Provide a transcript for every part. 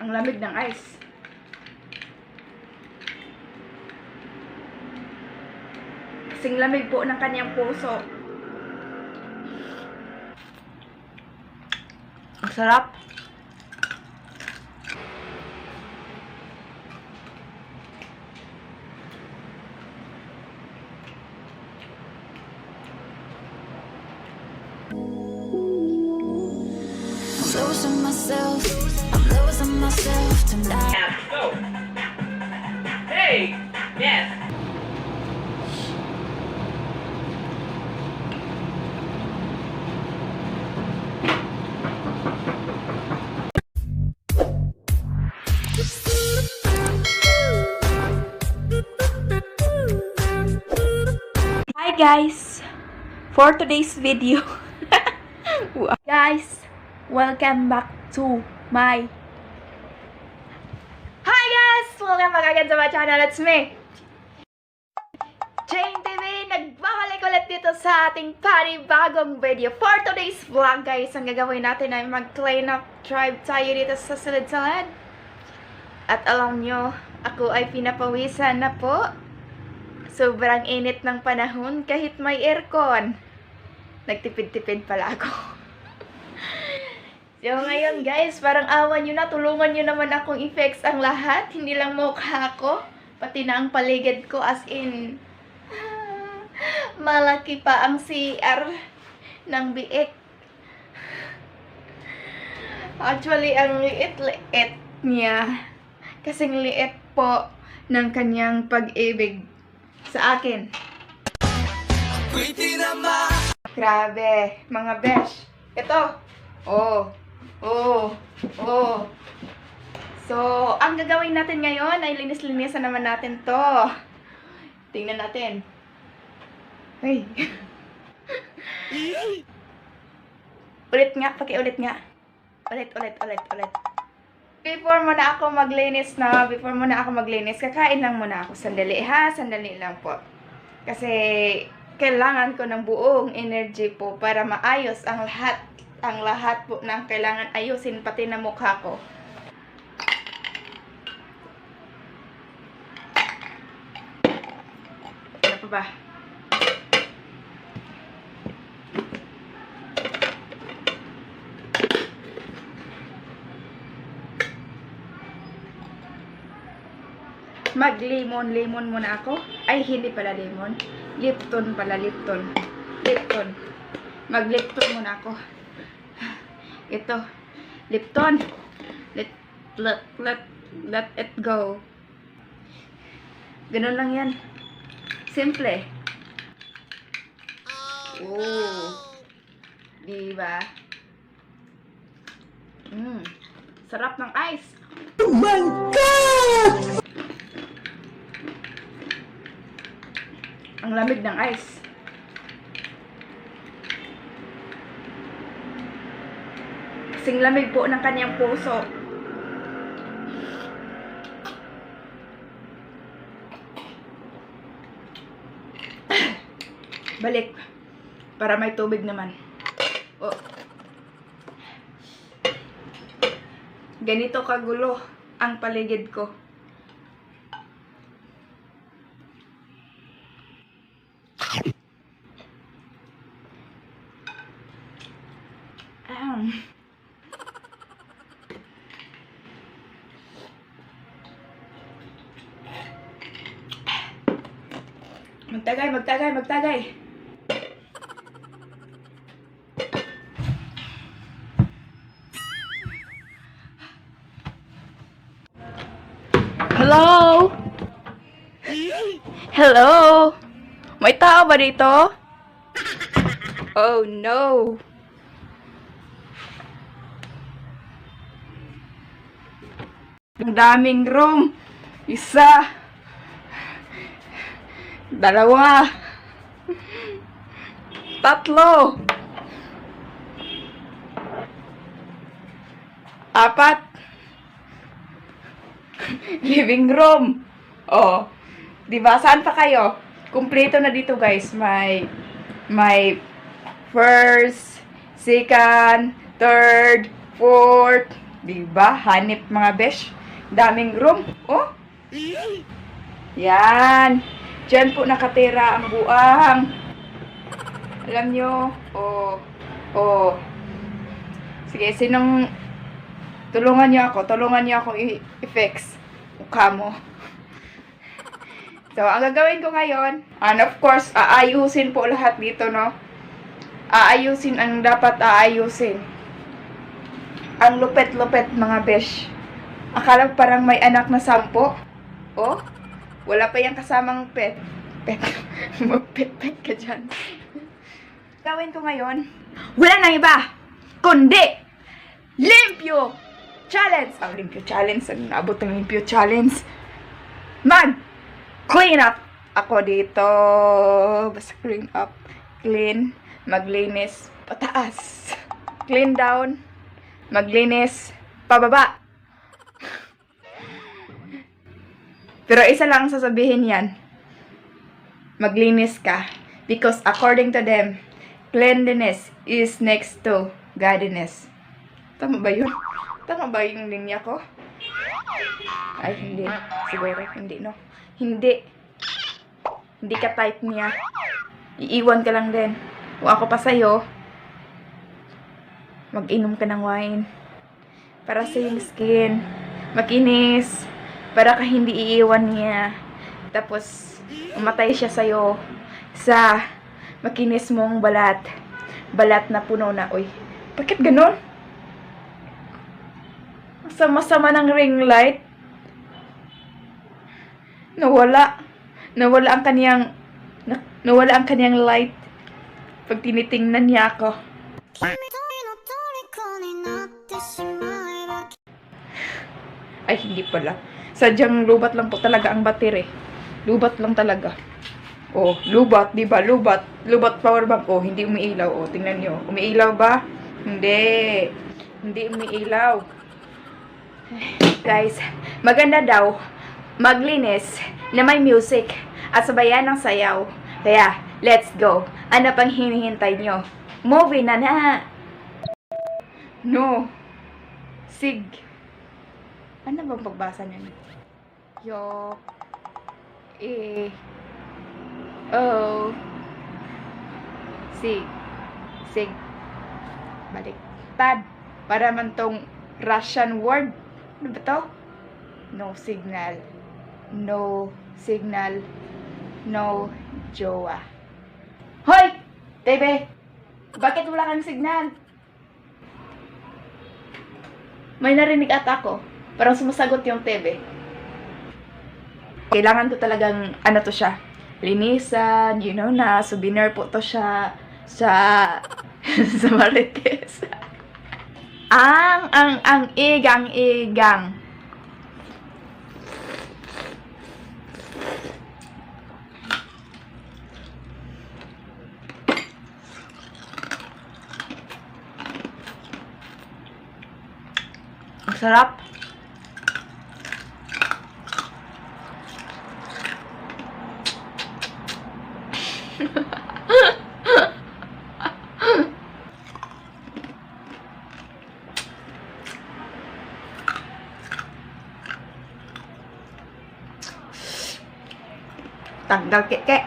Ang lamig ng ice. Kasing lamig po ng kanyang puso. Ang sarap. I'm losing myself tonight. Yeah, go. Hey, yes. Hi guys! For today's video, guys, welcome back to my... Hi guys! Welcome back again sa my channel. It's me, Jane TV. Nagbabalik ulit dito sa ating panibagong video. For today's vlog guys, ang gagawin natin ay mag-clean up drive tayo dito sa silid-silid. At alam nyo, ako ay pinapawisan na po. Sobrang init ng panahon kahit may aircon. Nagtipid-tipid pala ako. So ngayon guys, parang awan nyo na, tulungan nyo naman akong i-fix ang lahat. Hindi lang mukha ko, pati na ang paligid ko, as in, malaki pa ang CR ng biik. Actually, ang liit-liit niya. Kasing liit po ng kanyang pag-ibig sa akin. Grabe, mga besh. Ito. Oh. So, ang gagawin natin ngayon ay linis-linisan naman natin to. Tingnan natin. Hey. Ulit nga, pakiulit nga. Ulit. Before muna ako maglinis, kakain lang muna ako. Sandali lang po. Kasi kailangan ko ng buong energy po para maayos ang lahat po ng kailangan ayusin, pati na mukha ko. Ano pa ba? Mag-lemon muna ako. Ay, hindi pala lemon. Lipton pala, Lipton. Mag-Lipton muna ako. Ito. Lipton. Let it go. Ganun lang yan. Simple. Oh. Diba? Sarap ng ice. Oh my God! Ang lamig ng ice. Kasing lamig po ng kanyang puso. Balik. Para may tubig naman. Oh. Ganito kagulo ang paligid ko. Magtagay. Hello? May tao ba dito? Oh no. Ang daming room. Isa. Dalawa. Tatlo. Apat. Living room. Oh. Diba? Saan pa kayo? Kumpleto na dito guys. May first, second, third, fourth, Diba? Hanip mga besh. Daming room. Oh. Yan. Diyan po nakatira ang buang. Alam nyo. Oh. Oh. Sige, sinong tulungan niyo ako. Tulungan niyo ako i-fix. Mukha mo. So, ang gagawin ko ngayon, and of course, aayusin po lahat dito, no? Aayusin ang dapat aayusin. Ang lupet-lupet, mga besh. Akala parang may anak na 10. Oh, wala pa yung kasamang pet. Pet. Magpet-pet ka dyan. Gawin ko ngayon, wala nang iba, kundi, limpyo challenge. Ang limpyo challenge, ang naabot ng limpyo challenge. Clean up ako dito. Basta clean up. Clean. Maglinis. Pataas. Clean down. Maglinis. Pababa. Pero isa lang sasabihin yan. Maglinis ka. Because according to them, cleanliness is next to godliness. Tama ba yun? Tama ba yung linya ko? Ay, hindi. Siguro, hindi, no? Hindi. Hindi ka type niya. Iiwan ka lang din. Kung ako pa sa'yo, mag-inom ka ng wine. Para sa yung skin. Makinis. Para ka hindi iiwan niya. Tapos, umatay siya sa'yo. Sa makinis mong balat. Balat na puno na. Uy, bakit ganun? Sama-sama ng ring light. Nawala ang kaniyang light pag tinitingnan niya ako. Ay, hindi pala. Sadyang lubat lang po talaga ang batere. Lubat lang talaga. Oh, lubat, di ba? Lubat. Lubat power bank. Oh, hindi umiilaw. Oh, tingnan niyo. Umiilaw ba? Hindi. Hindi umiilaw. Guys, maganda daw maglinis na may music at sabayan ng sayaw. Kaya, let's go. Ano pang hinihintay nyo? Movie na na! No. Sig. Ano bang pagbasa niyan? Yo. E. O. Sig. Sig. Baliktad. Para man tong Russian word. Ano ba to? No signal. No signal. No jowa. Hoy! Tebe! Bakit wala kang signal? May narinig ata ako. Parang sumasagot yung Tebe. Kailangan ko talagang, ano to siya, linisan, you know na, souvenir po to siya sa sa Marites. Ang igang. Ang sarap. Tanggal keke.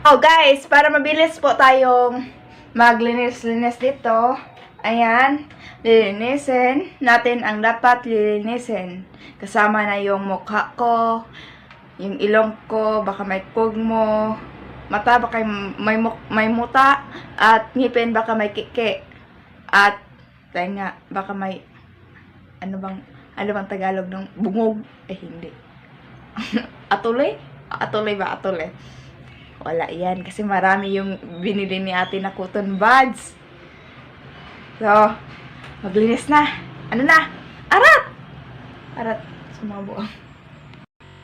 Oh guys, para mabilis po tayong maglinis-linis dito. Ayan, lilinisin natin ang dapat lilinisin. Kasama na yung mukha ko, yung ilong ko, baka may pugmo, mata baka may muta, at ngipin baka may kike. At tenga baka may ano bang Tagalog ng bungog? Eh hindi. Atuloy? Atuloy ba? Atuloy. Wala yan. Kasi marami yung binili ni ate na cotton buds. So, maglinis na. Ano na? Arat! Arat. Sumabo.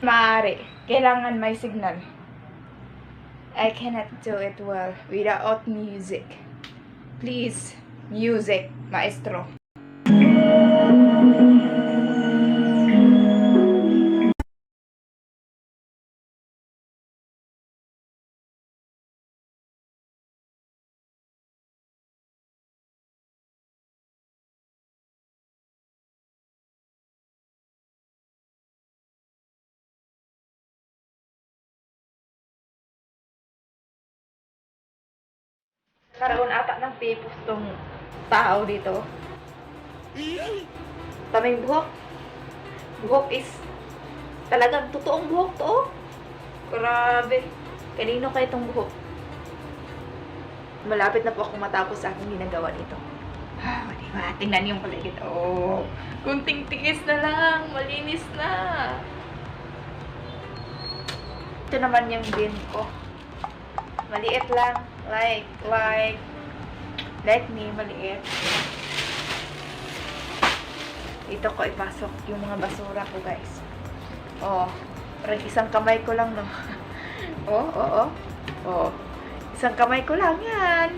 Maaari. Kailangan may signal. I cannot do it well without music. Please, music, maestro. Karoon ata ng pipos tong tao dito. Taming buhok. Buhok is talagang totoong buhok to. Oh. Grabe. Kanino kaya itong buhok? Malapit na po akong matapos sa aking ginagawa dito. Diba? Tingnan yung paligid. Oh, kunting tiis na lang. Malinis na. Ito naman yung bin ko. Maliit lang. Like me, maliit. Dito ko ipasok yung mga basura ko, guys. Oh, parang isang kamay ko lang, no? Oh. Isang kamay ko lang yan.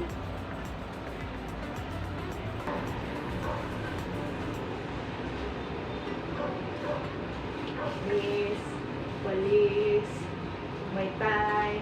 Walis, may time.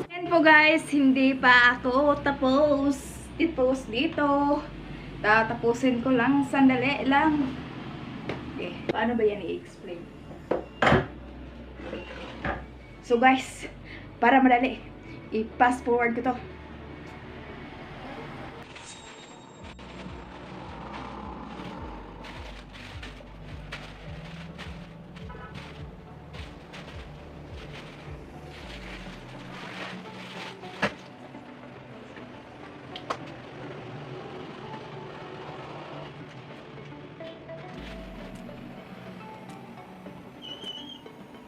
Yan po guys, hindi pa ako tapos dito. Tatapusin ko lang, sandali lang. Okay, paano ba yan i-explain? So guys, para madali, i-fast forward ko to.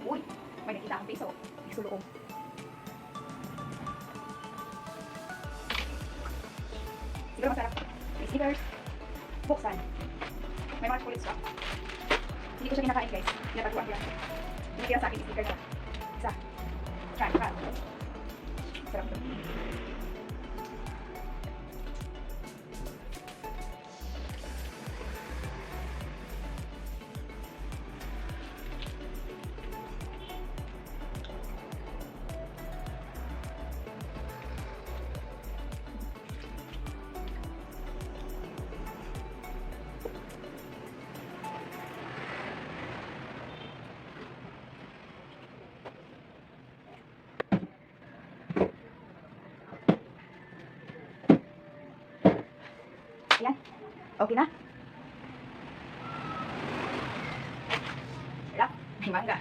Uy, may nakita akong piso. Isuloong. Siguro masarap. May sneakers. Buksan. May mga chocolate stock. Hindi ko siya kinakain guys. Pinatatuan ko yan. Binigyan sa akin yung sticker niya. Isa. Try. Sarap ito. Yan. Okay na? Wala. May mangga.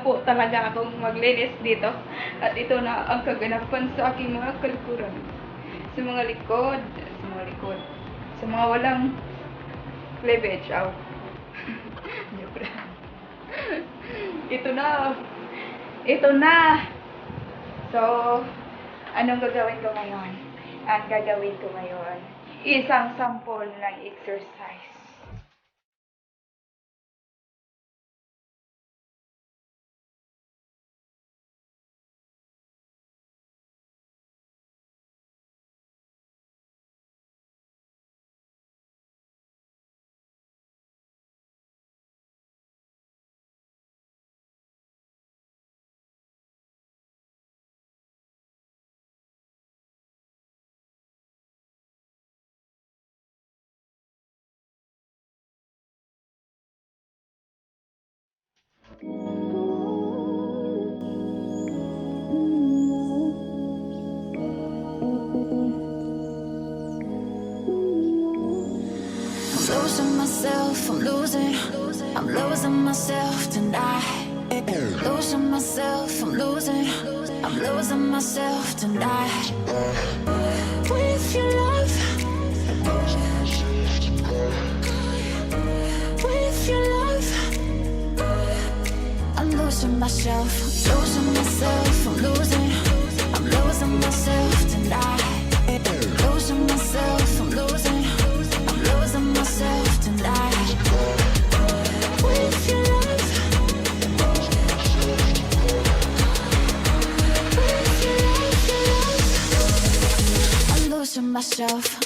po talaga akong maglinis dito. At ito na ang kaganapan sa aking mga kalikuran. Sa mga likod, sa mga walang cleavage, Joke lang. Ito na. So, anong gagawin ko ngayon? Ang gagawin ko ngayon, isang sample ng exercise. I'm losing myself tonight. Losing myself, I'm losing myself tonight. With your love, with your love, I'm losing myself, I'm losing myself tonight. Losing myself, I'm losing myself tonight. With your love, with your love, I'm losing myself.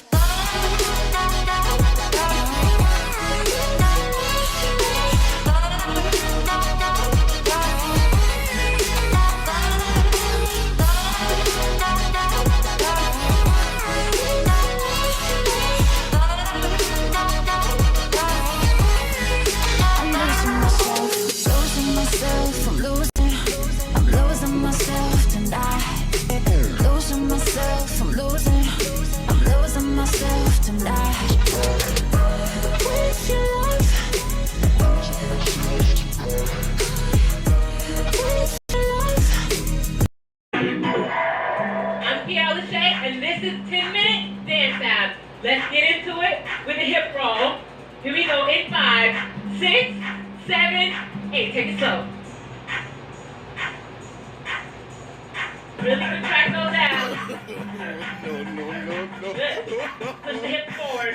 I'm Kiara Lachey, and this is 10-minute dance time. Let's get into it with a hip roll. Here we go in 5, 6, 7, 8. Take it slow. Really contract those abs. Good. Push the hips forward.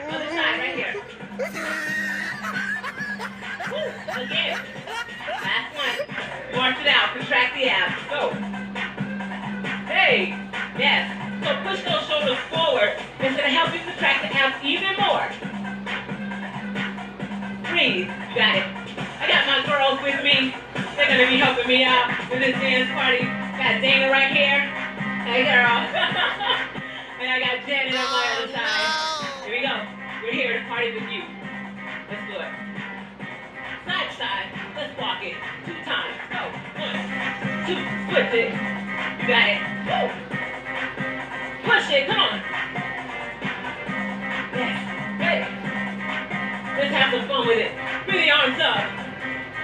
Other side, right here. Woo. Again. Last one. March it out. Contract the abs. Go. Hey. Yes. So push those shoulders forward. It's going to help you contract the abs even more. Breathe. You got it. I got my girls with me. They're going to be helping me out with this dance party. Got Dana right here. Hey, girl. And I got Janet on my other side. Here we go. We're here to party with you. Let's do it. Side to side. Let's walk it. 2 times. Go. 1, 2. Split it. You got it. Woo. Push it. Come on. Yes. Ready. Let's have some fun with it. Bring the arms up.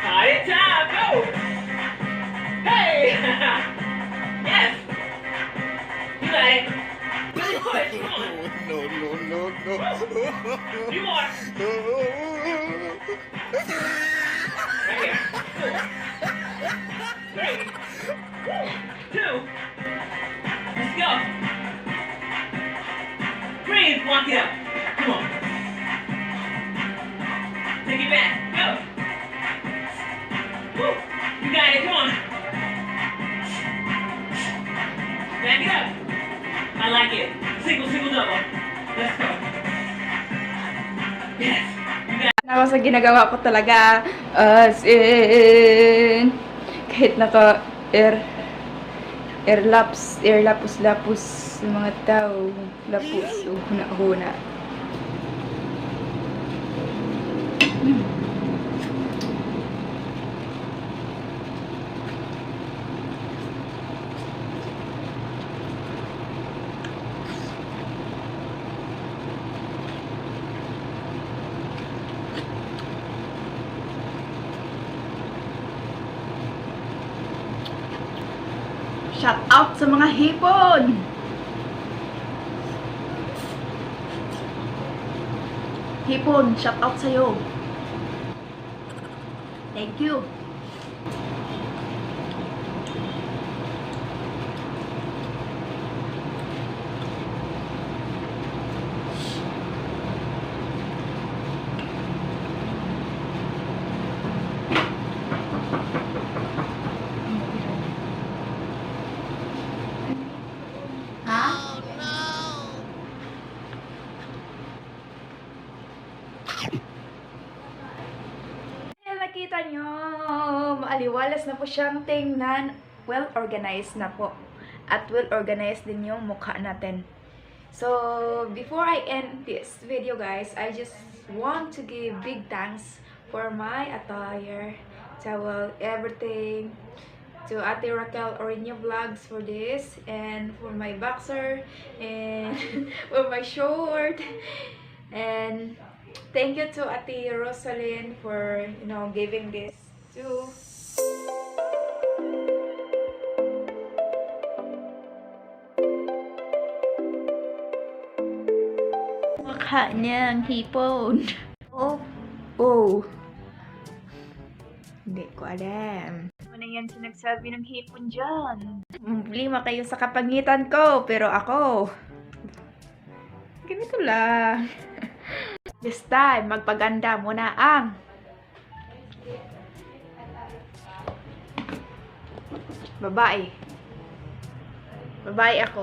Party time. Go. Hey. Yes. You got it. Really push. Come on. No. Few more. Right here. 4, 3, 2. Let's go. Breathe. Walk it up. Come on. Take it back. Go. Woo. You got it. Come on. Back it up. I like it. Single, double. Let's go. Yes. You got it. Ako sa ginagawa ko talaga, as in, kahit naka lapus sa mga tao, lapus, o huna-huna. Shout out sa mga hipon! Hipon, shout out sa'yo. Thank you. Ha? Ayan, nakita nyo, maaliwalas na po siyang tingnan. Well organized na po. At well organized din yung mukha natin. So, before I end this video guys, I just want to give big thanks for my attire, towel, everything. To Ate Raquel Orino Vlogs for this, and for my boxer, and for my short, and thank you to Ate Rosalyn for, you know, giving this too. Mukha niyang hipon. Oh, oh. Hindi ko alam. Ano yan sinagsabi ng hipon dyan? Problema kayo sa kapangitan ko, pero ako, ganito lang. This time, magpaganda muna ang babae. Babae ako.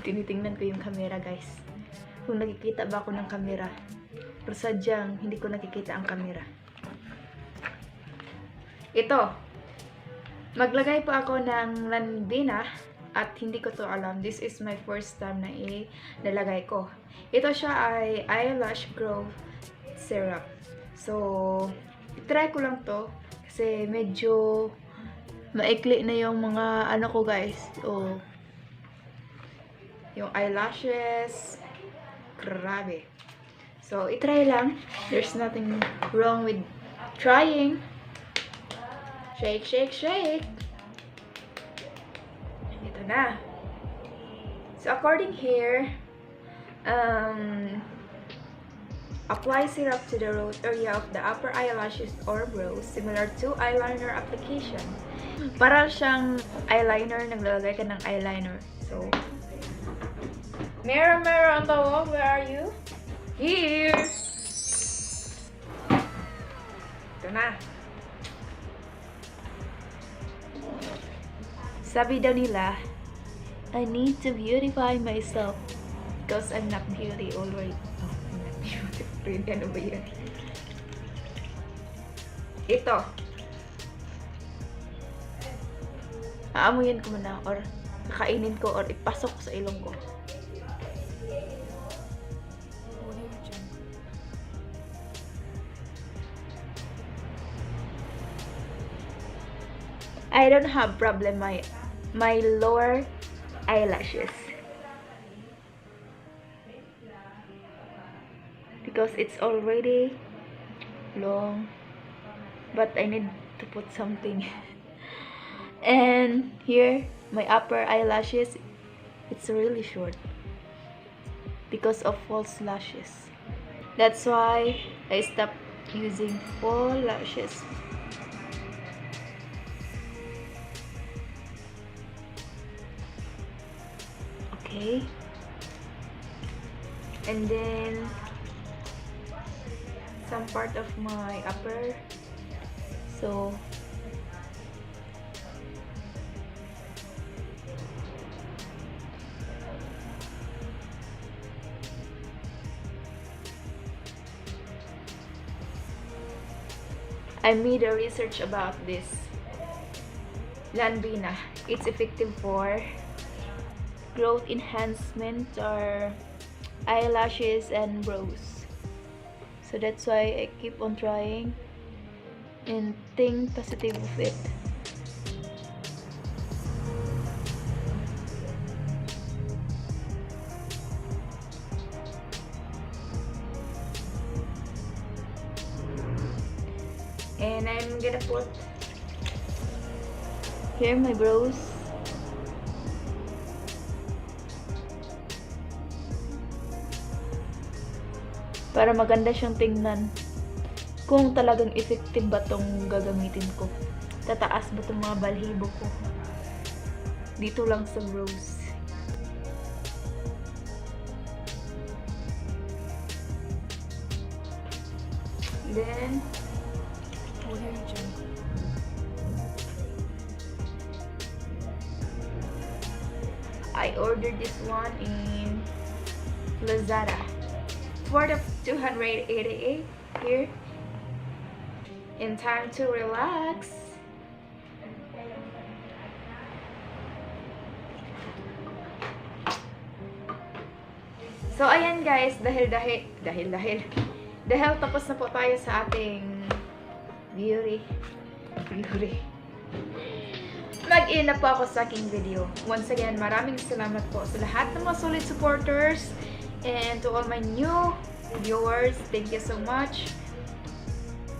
Tinitingnan ko yung camera, guys. Kung nakikita ba ako ng camera. Pero sadyang hindi ko nakikita ang camera. Ito. Maglagay pa ako ng Landina at hindi ko to alam. This is my first time na ilalagay ko. Ito siya ay eyelash growth syrup. So, try ko lang to kasi medyo maikli na yung mga ano ko guys. So, yung eyelashes, grabe. So, itry lang. There's nothing wrong with trying. Shake, shake, shake. Ito na. So, according here, apply syrup to the root area of the upper eyelashes or brows, similar to eyeliner application. Para siyang eyeliner, naglalagay ka ng eyeliner. So, mirror, mirror on the wall, where are you? Here! Ito na. Sabi daw nila, I need to beautify myself because I'm not beauty already. Oh, I'm not beauty already. Ano ba yan? Ito. Aamuyin ko muna or kakainin ko or ipasok ko sa ilong ko. I don't have problem my lower eyelashes because it's already long, but I need to put something. And here my upper eyelashes, it's really short because of false lashes. That's why I stopped using false lashes. Okay, and then some part of my upper, so I made a research about this Landina. It's effective for growth enhancement or eyelashes and brows. So that's why I keep on trying and think positive of it. And I'm gonna put here my brows. Para maganda siyang tingnan. Kung talagang effective ba tong gagamitin ko. Tataas ba tong mga balhibo ko. Dito lang sa brows. Then, I ordered this one in Lazada. Worth of 288 here. In time to relax. So ayan guys, dahil tapos na po tayo sa ating beauty. Mag-in na po ako sa aking video. Once again, maraming salamat po sa lahat ng mga solid supporters and to all my new viewers. Thank you so much.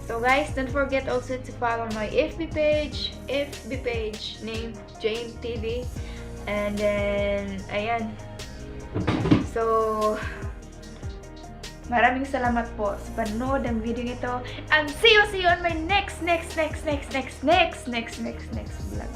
So guys, don't forget also to follow my FB page named Jane TV. And then, ayan. So, maraming salamat po sa panonood ng video nito. And see you on my next vlog.